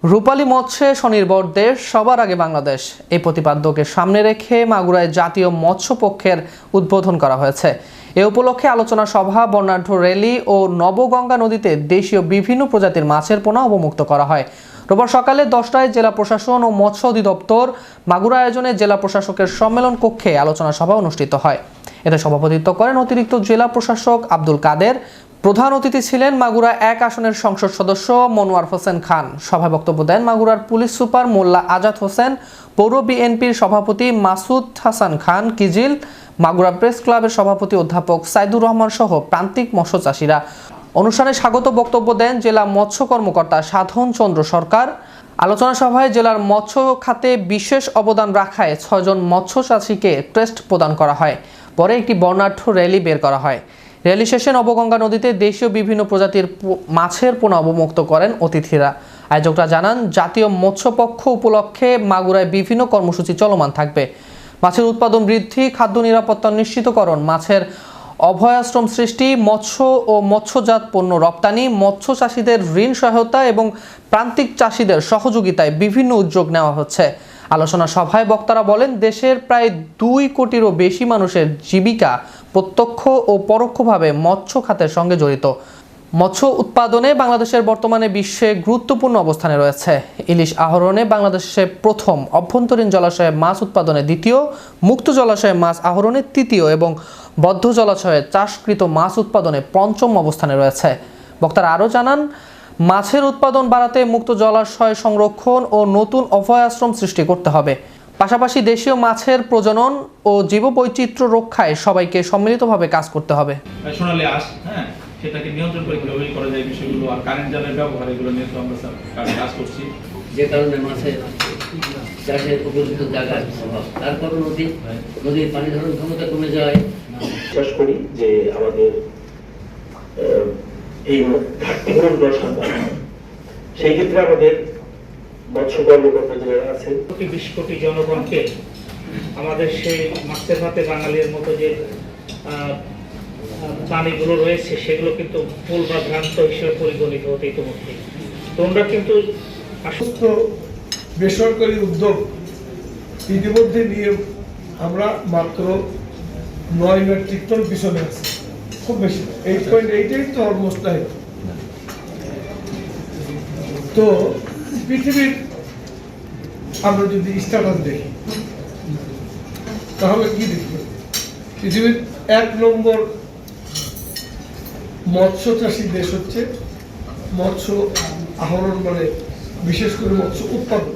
রূপালী মৎস্যে স্বনির্ভর দেশ, সবার আগে বাংলাদেশ। এই প্রতিপাদ্যকে সামনে রেখে মাগুরায় জাতীয় মৎস্য পক্ষের উদ্বোধন করা হয়েছে। এ উপলক্ষে আলোচনা সভা, বর্ণাঢ্য র্যালি ও নবগঙ্গা নদীতে দেশীয় বিভিন্ন প্রজাতির মাছের পোনা অবমুক্ত করা হয়। রোববার সকালে 10টায় জেলা প্রশাসন ও মৎস্য অধিদপ্তর মাগুরা আয়োজনে জেলা প্রশাসকের সম্মেলন কক্ষে আলোচনা সভা অনুষ্ঠিত হয়। এতে সভাপতিত্ব করেন অতিরিক্ত জেলা প্রশাসক আব্দুল কাদের। প্রধান অতিথি ছিলেন মাগুরা 1 আসনের সংসদ সদস্য মনোয়ার হোসেন খান। সভায় বক্তব্য দেন মাগুরার পুলিশ সুপার মোল্লা আজাদ হোসেন, পৌর বিএনপির সভাপতি মাসুদ হাসান খান কিজিল, মাগুরা প্রেস ক্লাবের সভাপতি অধ্যাপক সাইদুর রহমান সহ প্রান্তিক মৎস্য চাষিরা। অনুষ্ঠানে স্বাগত বক্তব্য দেন জেলা মৎস্য কর্মকর্তা সাধন চন্দ্র সরকার। আলোচনা সভায় জেলার মৎস্য খাতে বিশেষ অবদান রাখায় 6 জন মৎস্য চাষিকে ক্রেস্ট প্রদান করা হয়। পরে একটি বর্ণাঢ্য র্যালি বের করা হয়। র্যালি শেষে নবগঙ্গা নদীতে দেশীয় বিভিন্ন প্রজাতির মাছের পোনা অবমুক্ত করেন অতিথিরা। আয়োজকরা জানান, জাতীয় মৎস্য পক্ষ উপলক্ষে মাগুরায় বিভিন্ন কর্মসূচি চলমান থাকবে। মাছের উৎপাদন বৃদ্ধি, খাদ্য নিরাপত্তা নিশ্চিতকরণ, মাছের অভয়াশ্রম সৃষ্টি, মৎস্য ও মৎস্যজাত পণ্য রপ্তানি, মৎস্য চাষিদের ঋণ সহায়তা এবং প্রান্তিক চাষিদের সহযোগিতায় বিভিন্ন উদ্যোগ নেওয়া হচ্ছে। আলোচনা সভায় বক্তারা বলেন, দেশের প্রায় 2 কোটিরও বেশি মানুষের জীবিকা প্রত্যক্ষ ও পরোক্ষভাবে মৎস্য খাতের সঙ্গে জড়িত। মৎস্য উৎপাদনে বাংলাদেশের বর্তমানে বিশ্বে গুরুত্বপূর্ণ অবস্থানে রয়েছে। ইলিশ আহরণে বাংলাদেশে প্রথম, অভ্যন্তরীণ জলাশয়ে মাছ উৎপাদনে দ্বিতীয়, মুক্ত জলাশয়ে মাছ আহরণে তৃতীয় এবং বদ্ধ জলাশয়ে চাষকৃত মাছ উৎপাদনে পঞ্চম অবস্থানে রয়েছে। বক্তারা আরও জানান, মাছের উৎপাদন বাড়াতে মুক্ত জলাশয় সংরক্ষণ ও নতুন অভয়াশ্রম সৃষ্টি করতে হবে। পাশাপাশি দেশীয় মাছের প্রজনন ও জীববৈচিত্র্য রক্ষায় সবাইকে সম্মিলিতভাবে কাজ করতে হবে। সোনালী আঁশ, সেটাকে নিয়ন্ত্রণ করে কিভাবে করা যায় বিষয়গুলো, আর কারেন্ট জালের ব্যবহার, এগুলো নিয়ে তো আমরা কাজ করছি। যে কারণে মাছের চাষের উপযুক্ত জায়গার অভাব, তারপর নদীর পানি ধারণ ক্ষমতা কমে যায়। বিশ্বাস করি যে আমাদের এই ঘাটতি পূরণ করা সম্ভব। সেই ক্ষেত্রে আমাদের মৎস্য কর্মকর্তা যারা আছেন, 20 কোটি জনগণকে আমাদের সেই মাছের ভাতে বাঙালির মতো যে প্রাণীগুলো রয়েছে সেগুলো কিন্তু ভুল বা ভ্রান্ত হিসেবে পরিগণিত হতে ইতিমধ্যে। তোমরা কিন্তু সুস্থ বেসরকারি উদ্যোগ ইতিমধ্যে নিয়ে আমরা মাত্র 9 মেট্রিক টন পিছনে আছি, খুব বেশি 8.88 তো অলমোস্ট নাই। তো পৃথিবীর আমরা যদি স্ট্যাটাস দেখি তাহলে কি দেখব? পৃথিবীর 1 নম্বর মৎস্য চাষী দেশ হচ্ছে মৎস্য আহরণ, মানে বিশেষ করে মৎস্য উৎপাদন।